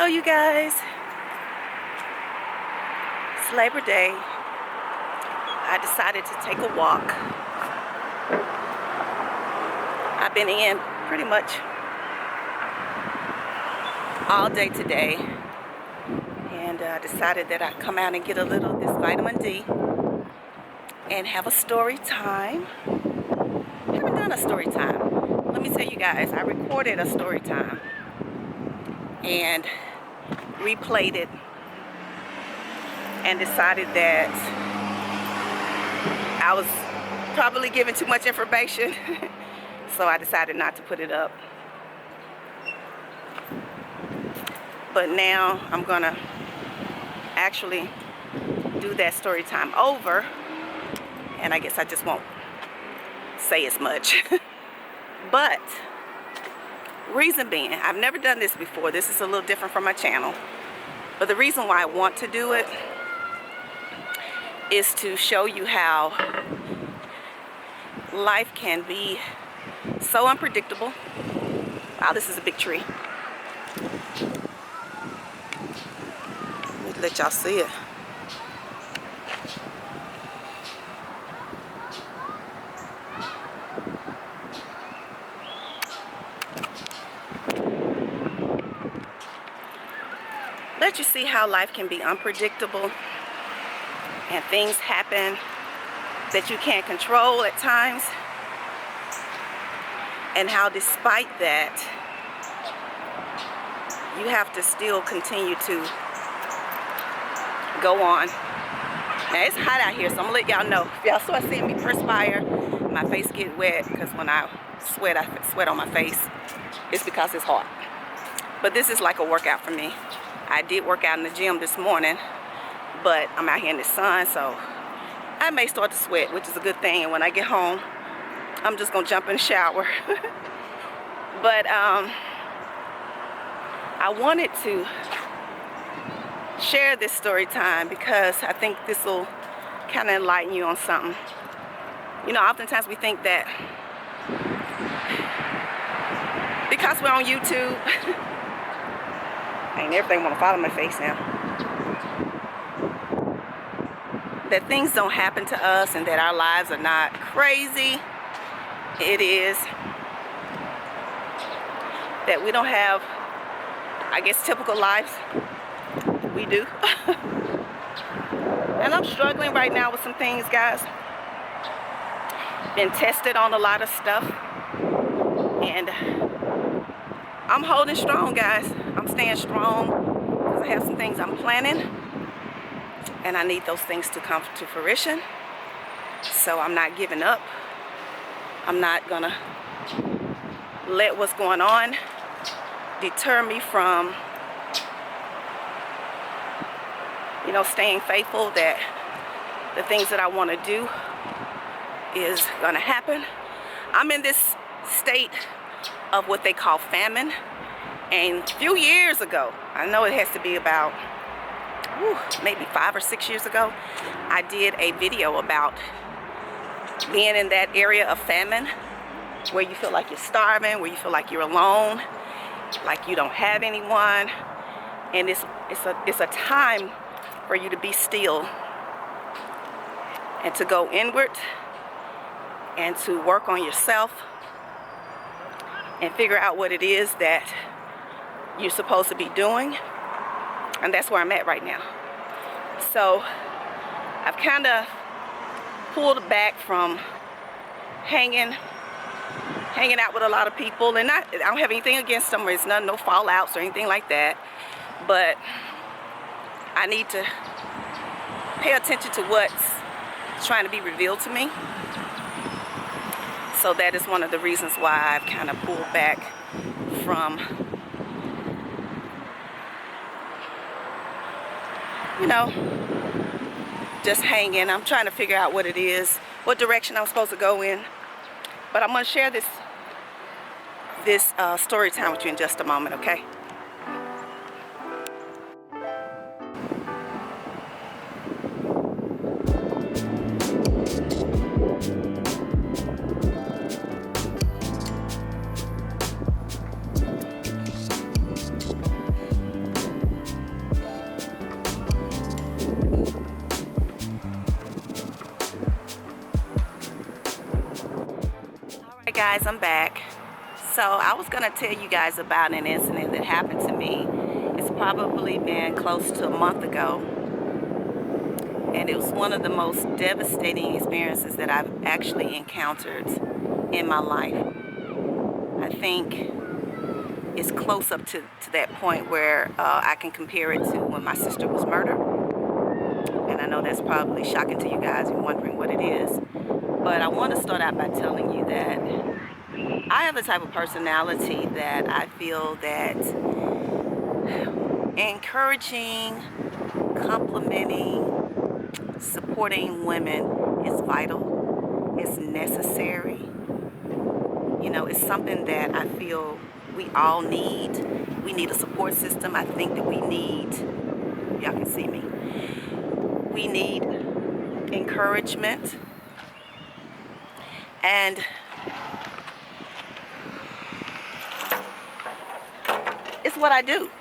Hello you guys, it's Labor Day. I decided to take a walk. I've been in pretty much all day today, and decided that I'd come out and get a little of this vitamin D and have a story time. I haven't done a story time. Let me tell you guys, I recorded a story time and replayed it and decided that I was probably giving too much information so I decided not to put it up. But now I'm gonna actually do that story time over, and I guess I just won't say as much. But reason being, I've never done this before. This is a little different from my channel. But the reason why I want to do it is to show you how life can be so unpredictable. Wow, this is a big tree. Let me let y'all see it. Let you see how life can be unpredictable and things happen that you can't control at times, and how despite that you have to still continue to go on. Now it's hot out here, so I'm gonna let y'all know. If y'all start seeing me perspire, my face get wet, because when I sweat on my face. It's because it's hot. But this is like a workout for me. I did work out in the gym this morning, but I'm out here in the sun, so I may start to sweat, which is a good thing. And when I get home, I'm just gonna jump in the shower. But I wanted to share this story time because I think this will kind of enlighten you on something. You know, oftentimes we think that because we're on YouTube, ain't everything want to follow my face now, that things don't happen to us and that our lives are not crazy. It is. That we don't have, I guess, typical lives. We do. And I'm struggling right now with some things, guys. Been tested on a lot of stuff, and I'm holding strong, guys. I'm staying strong because I have some things I'm planning, and I need those things to come to fruition. So I'm not giving up. I'm not gonna let what's going on deter me from, you know, staying faithful that the things that I want to do is gonna happen. I'm in this state of what they call famine. And a few years ago, I know it has to be about maybe 5 or 6 years ago, I did a video about being in that area of famine, where you feel like you're starving, where you feel like you're alone, like you don't have anyone. And it's a time for you to be still and to go inward and to work on yourself and figure out what it is that you're supposed to be doing. And that's where I'm at right now. So I've kind of pulled back from hanging out with a lot of people, and I don't have anything against them. There's no fallouts or anything like that, but I need to pay attention to what's trying to be revealed to me. So that is one of the reasons why I've kind of pulled back from, you know, just hanging. I'm trying to figure out what it is, what direction I'm supposed to go in. But I'm going to share this story time with you in just a moment, okay? guys, I'm back. So I was gonna tell you guys about an incident that happened to me. It's probably been close to a month ago, and it was one of the most devastating experiences that I've actually encountered in my life. I think it's close up to that point where I can compare it to when my sister was murdered. And I know that's probably shocking to you guys and wondering what it is. But I want to start out by telling you that I have the type of personality that I feel that encouraging, complimenting, supporting women is vital. It's necessary. You know, it's something that I feel we all need. We need a support system. I think that we need, y'all can see me, we need encouragement. And it's what I do.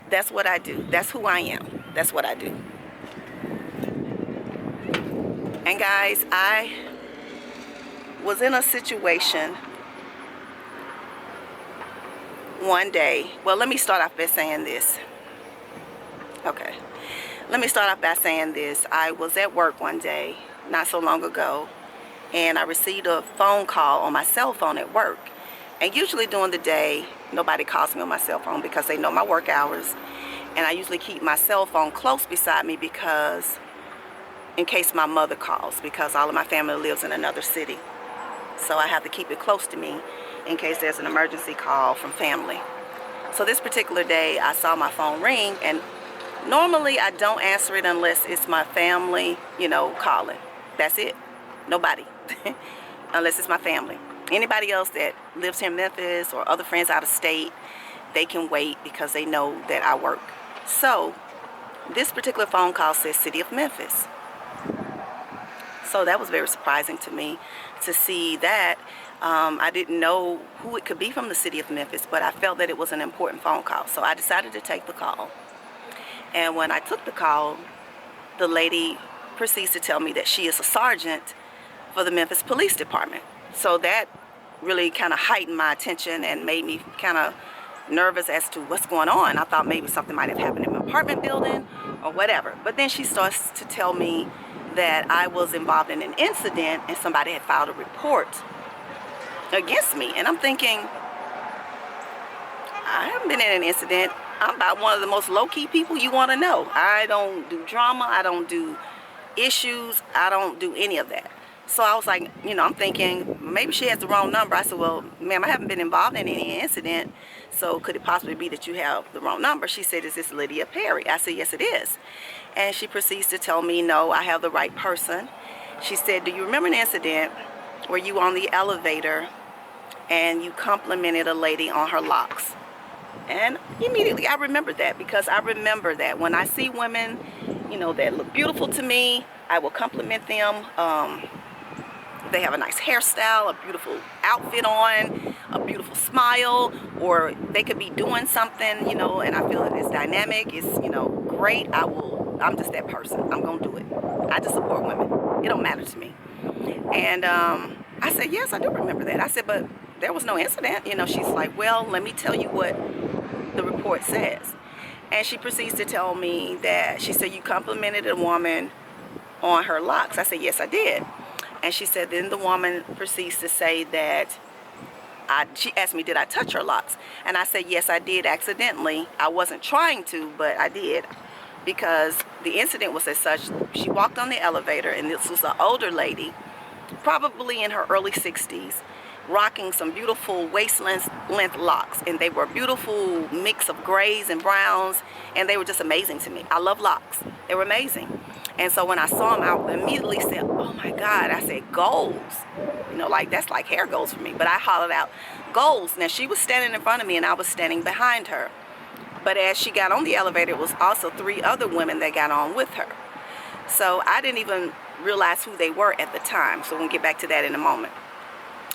That's what I do. That's who I am. That's what I do. And guys, I was in a situation one day. Well, let me start off by saying this. Okay. Let me start off by saying this. I was at work one day, not so long ago, and I received a phone call on my cell phone at work. And usually during the day, nobody calls me on my cell phone because they know my work hours. And I usually keep my cell phone close beside me because, in case my mother calls, because all of my family lives in another city. So I have to keep it close to me in case there's an emergency call from family. So this particular day, I saw my phone ring, and normally I don't answer it unless it's my family, you know, calling. That's it. Nobody. Unless it's my family. Anybody else that lives here in Memphis or other friends out of state, they can wait because they know that I work. So this particular phone call says City of Memphis. So that was very surprising to me to see that. I didn't know who it could be from the City of Memphis, but I felt that it was an important phone call. So I decided to take the call. And when I took the call, the lady proceeds to tell me that she is a sergeant for the Memphis Police Department. So that really kind of heightened my attention and made me kind of nervous as to what's going on. I thought maybe something might have happened in my apartment building or whatever. But then she starts to tell me that I was involved in an incident and somebody had filed a report against me. And I'm thinking, I haven't been in an incident. I'm about one of the most low-key people you want to know. I don't do drama. I don't do issues. I don't do any of that. So I was like, you know, I'm thinking maybe she has the wrong number. I said, well, ma'am, I haven't been involved in any incident, so could it possibly be that you have the wrong number? She said, is this Lydia Perry? I said, yes, it is. And she proceeds to tell me, no, I have the right person. She said, do you remember an incident where you were on the elevator and you complimented a lady on her locks? And immediately I remembered that, because I remember that when I see women, you know, that look beautiful to me, I will compliment them. They have a nice hairstyle, a beautiful outfit on, a beautiful smile, or they could be doing something, you know, and I feel that it's dynamic, it's, you know, great. I'm just that person. I'm going to do it. I just support women. It don't matter to me. And I said, yes, I do remember that. I said, but there was no incident. You know, she's like, well, let me tell you what the report says. And she proceeds to tell me that, she said, you complimented a woman on her locks. I said, yes, I did. And she said, then the woman proceeds to say that, she asked me, did I touch her locks? And I said, yes, I did accidentally. I wasn't trying to, but I did. Because the incident was as such, she walked on the elevator, and this was an older lady, probably in her early 60s, rocking some beautiful waist-length locks. And they were a beautiful mix of grays and browns, and they were just amazing to me. I love locks. They were amazing. And so when I saw them, I immediately said, oh my God. I said, goals. You know, like, that's like hair goals for me. But I hollered out, goals. Now, she was standing in front of me, and I was standing behind her. But as she got on the elevator, it was also 3 other women that got on with her. So I didn't even realize who they were at the time. So we'll get back to that in a moment.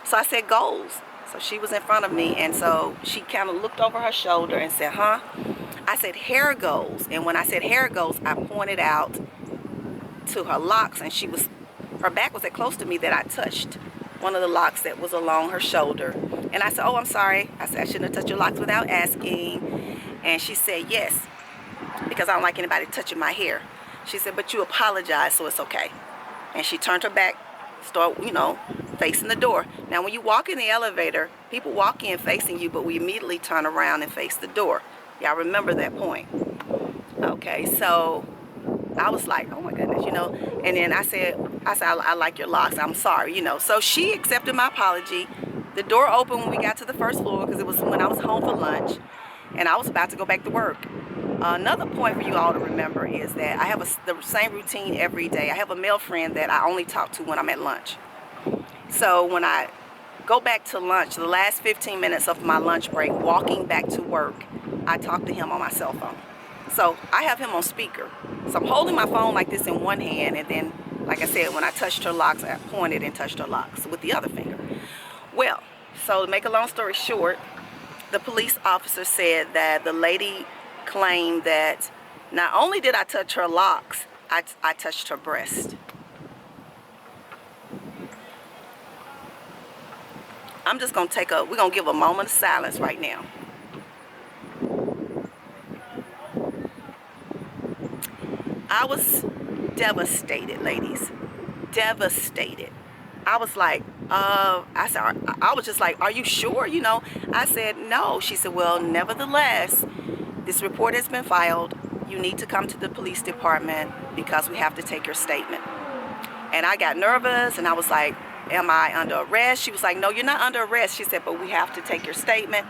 So I said, goals. So she was in front of me, and so she kind of looked over her shoulder and said, huh? I said, hair goals. And when I said hair goals, I pointed out to her locks, and her back was that close to me that I touched one of the locks that was along her shoulder. And I said, oh, I'm sorry. I said, I shouldn't have touched your locks without asking. And she said, yes, because I don't like anybody touching my hair. She said, but you apologized, so it's okay. And she turned her back, facing the door. Now, when you walk in the elevator, people walk in facing you, but we immediately turn around and face the door. Y'all remember that point? Okay, so I was like, oh my goodness, and then I said, I like your locks, I'm sorry, So she accepted my apology. The door opened when we got to the first floor because it was when I was home for lunch and I was about to go back to work. Another point for you all to remember is that I have the same routine every day. I have a male friend that I only talk to when I'm at lunch. So when I go back to lunch, the last 15 minutes of my lunch break, walking back to work, I talk to him on my cell phone. So I have him on speaker. So I'm holding my phone like this in one hand, and then, like I said, when I touched her locks, I pointed and touched her locks with the other finger. Well, so to make a long story short, the police officer said that the lady claimed that not only did I touch her locks, I touched her breast. I'm just going to we're going to give a moment of silence right now. I was devastated, ladies. Devastated. I was like, I was just like, are you sure? I said, no. She said, well, nevertheless, this report has been filed. You need to come to the police department because we have to take your statement. And I got nervous and I was like, am I under arrest? She was like, no, you're not under arrest. She said, but we have to take your statement.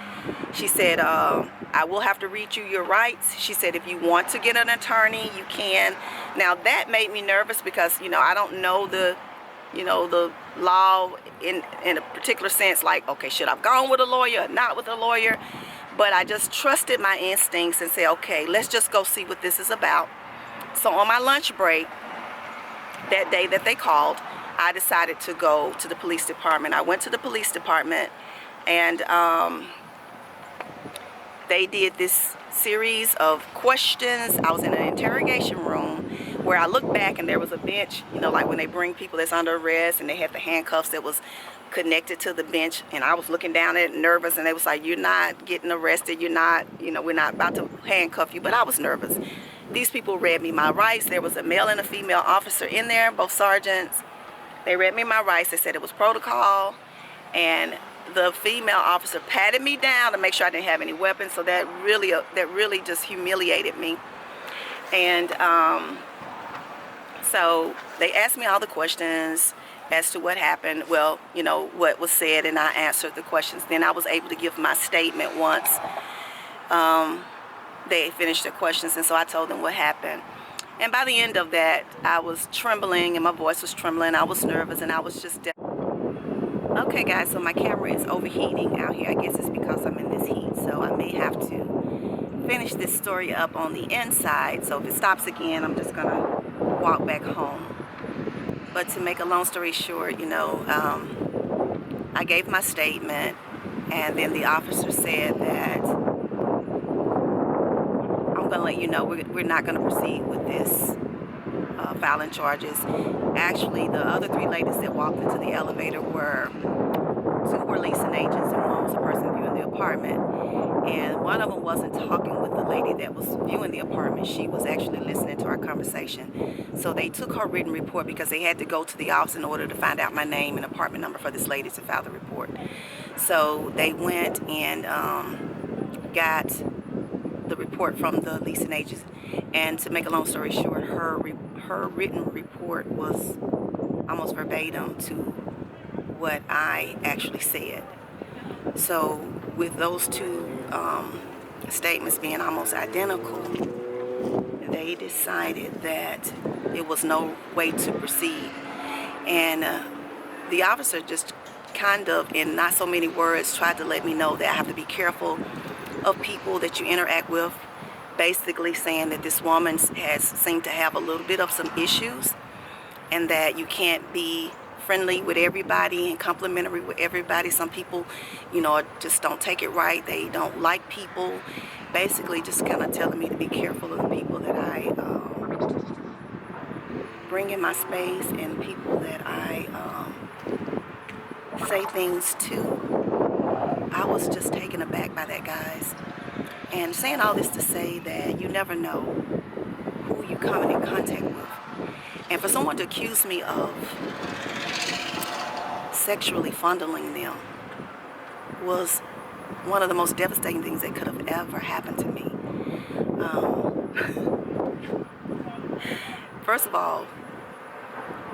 She said, I will have to read you your rights. She said, if you want to get an attorney, you can. Now that made me nervous because, I don't know the law in a particular sense, like, okay, should I have gone with a lawyer or not with a lawyer? But I just trusted my instincts and said, okay, let's just go see what this is about. So on my lunch break, that day that they called, I decided to go to the police department. I went to the police department and they did this series of questions. I was in an interrogation room where I looked back and there was a bench, like when they bring people that's under arrest and they had the handcuffs that was connected to the bench, and I was looking down at it nervous, and they was like, you're not getting arrested, you're not, we're not about to handcuff you. But I was nervous. These people read me my rights. There was a male and a female officer in there, both sergeants. They read me my rights. They said it was protocol, and the female officer patted me down to make sure I didn't have any weapons. So that really just humiliated me. And so they asked me all the questions as to what happened. Well, what was said, and I answered the questions. Then I was able to give my statement once they finished their questions, and so I told them what happened. And by the end of that, I was trembling, and my voice was trembling. I was nervous, and I was just okay, guys, so my camera is overheating out here. I guess it's because I'm in this heat, so I may have to finish this story up on the inside. So if it stops again, I'm just gonna walk back home. But to make a long story short, I gave my statement, and then the officer said that I'm gonna let you know we're not gonna proceed with this filing charges. Actually, the other three ladies that walked into the elevator were two were leasing agents and one was a person viewing the apartment. And one of them wasn't talking with the lady that was viewing the apartment. She was actually listening to our conversation. So they took her written report because they had to go to the office in order to find out my name and apartment number for this lady to file the report. So they went and got the report from the leasing agents. And to make a long story short, her written report was almost verbatim to what I actually said. So with those two statements being almost identical, they decided that there was no way to proceed. And the officer just kind of, in not so many words, tried to let me know that I have to be careful of people that you interact with, basically saying that this woman has seemed to have a little bit of some issues and that you can't be friendly with everybody and complimentary with everybody. Some people, just don't take it right. They don't like people. Basically just kind of telling me to be careful of the people that I bring in my space and people that I say things too. I was just taken aback by that, guys. And saying all this to say that you never know who you coming in contact with. And for someone to accuse me of sexually fondling them was one of the most devastating things that could have ever happened to me. First of all,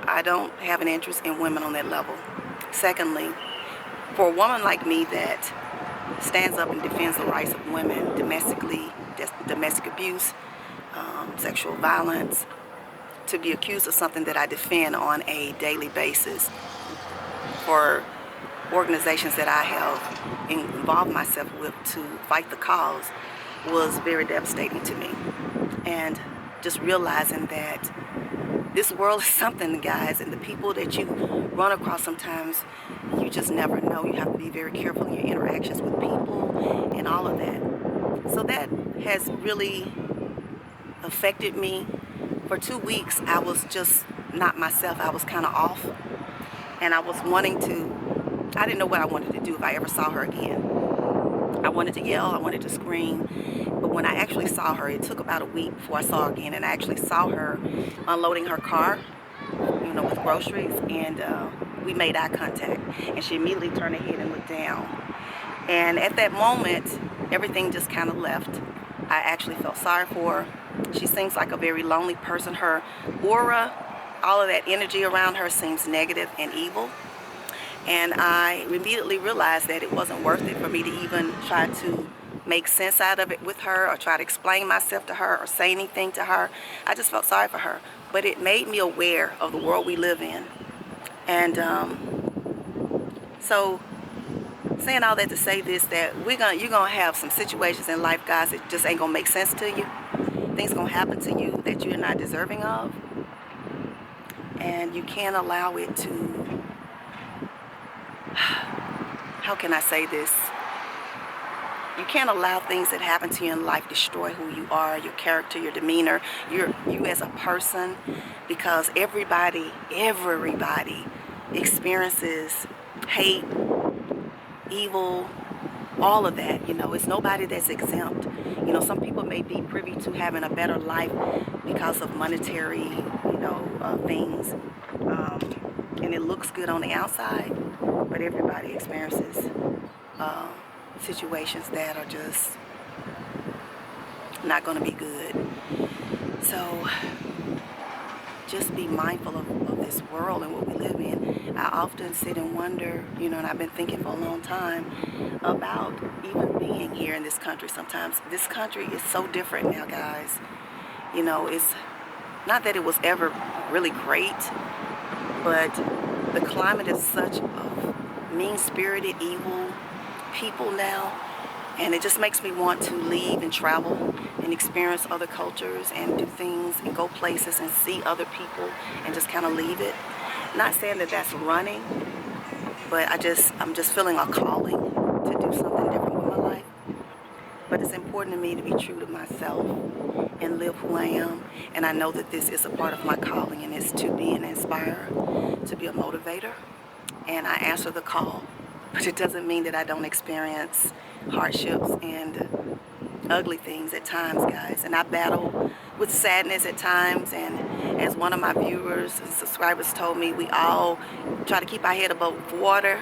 I don't have an interest in women on that level. Secondly, for a woman like me that stands up and defends the rights of women domestically, domestic abuse, sexual violence, to be accused of something that I defend on a daily basis for organizations that I have involved myself with to fight the cause was very devastating to me. And just realizing that this world is something, guys, and the people that you run across sometimes, you just never know. You have to be very careful in your interactions with people and all of that. So that has really affected me. For 2 weeks, I was just not myself. I was kind of off. And I was wanting to, I didn't know what I wanted to do if I ever saw her again. I wanted to yell, I wanted to scream. But when I actually saw her, it took about a week before I saw her again. And I actually saw her unloading her car, with groceries. And we made eye contact. And she immediately turned her head and looked down. And at that moment, everything just kind of left. I actually felt sorry for her. She seems like a very lonely person. Her aura, all of that energy around her seems negative and evil. And I immediately realized that it wasn't worth it for me to even try to make sense out of it with her or try to explain myself to her or say anything to her. I just felt sorry for her. But it made me aware of the world we live in. And so saying all that to say this, that you're gonna have some situations in life, guys, that just ain't gonna make sense to you. Things gonna happen to you that you're not deserving of, and you can't allow it to, how can I say this? You can't allow things that happen to you in life destroy who you are, your character, your demeanor, you as a person, because everybody experiences hate, evil, all of that. It's nobody that's exempt. Some people may be privy to having a better life because of monetary, things, and it looks good on the outside, but everybody experiences situations that are just not going to be good. So just be mindful of this world and what we live in. I often sit and wonder, and I've been thinking for a long time about even being here in this country sometimes. This country is so different now, guys. It's not that it was ever really great, but the climate is such of mean-spirited, evil people now. And it just makes me want to leave and travel and experience other cultures and do things and go places and see other people and just kind of leave it. Not saying that that's running, but I'm just feeling a calling to do something different with my life. But it's important to me to be true to myself and live who I am. And I know that this is a part of my calling, and it's to be an inspirer, to be a motivator. And I answer the call. But it doesn't mean that I don't experience hardships and ugly things at times, guys. And I battle with sadness at times. And as one of my viewers and subscribers told me, we all try to keep our head above water,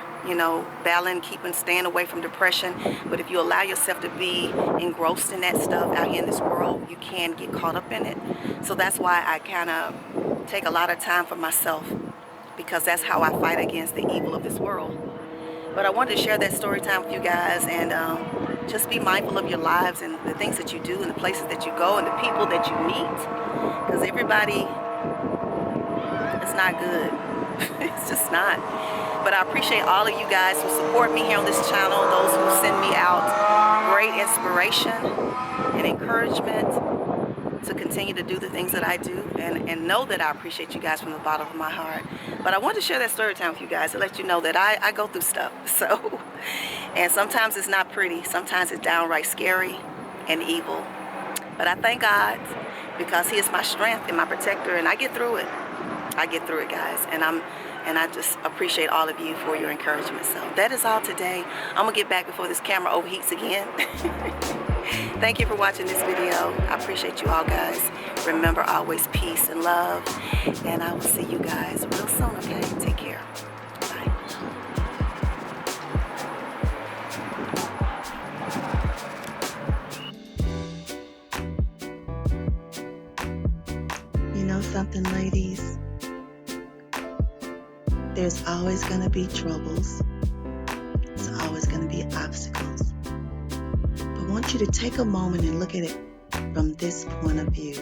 battling, staying away from depression. But if you allow yourself to be engrossed in that stuff out here in this world, you can get caught up in it. So that's why I kind of take a lot of time for myself, because that's how I fight against the evil of this world. But I wanted to share that story time with you guys, and just be mindful of your lives and the things that you do and the places that you go and the people that you meet, because everybody is not good. It's just not. But I appreciate all of you guys who support me here on this channel, those who send me out great inspiration and encouragement to continue to do the things that I do, and know that I appreciate you guys from the bottom of my heart. But I wanted to share that story time with you guys to let you know that I go through stuff. So, and sometimes it's not pretty. Sometimes it's downright scary and evil. But I thank God, because He is my strength and my protector, and I get through it. I get through it, guys, and I just appreciate all of you for your encouragement. So that is all today. I'm gonna get back before this camera overheats again. Thank you for watching this video. I appreciate you all, guys. Remember, always peace and love, and I will see you guys real soon. Okay, take care. Bye. You know something, ladies? There's always going to be troubles. There's always going to be obstacles. But I want you to take a moment and look at it from this point of view.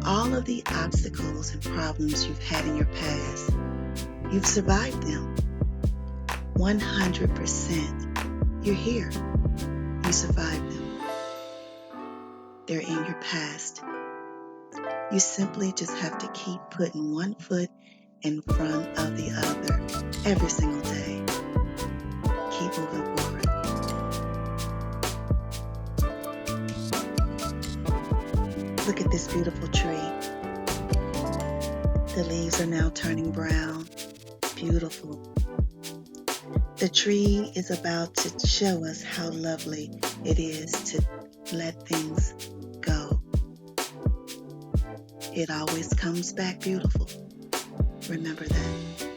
All of the obstacles and problems you've had in your past, you've survived them. 100%. You're here. You survived them. They're in your past. You simply just have to keep putting one foot in front of the other every single day. Keep moving forward. Look at this beautiful tree. The leaves are now turning brown. Beautiful. The tree is about to show us how lovely it is to let things go. It always comes back beautiful. Remember that.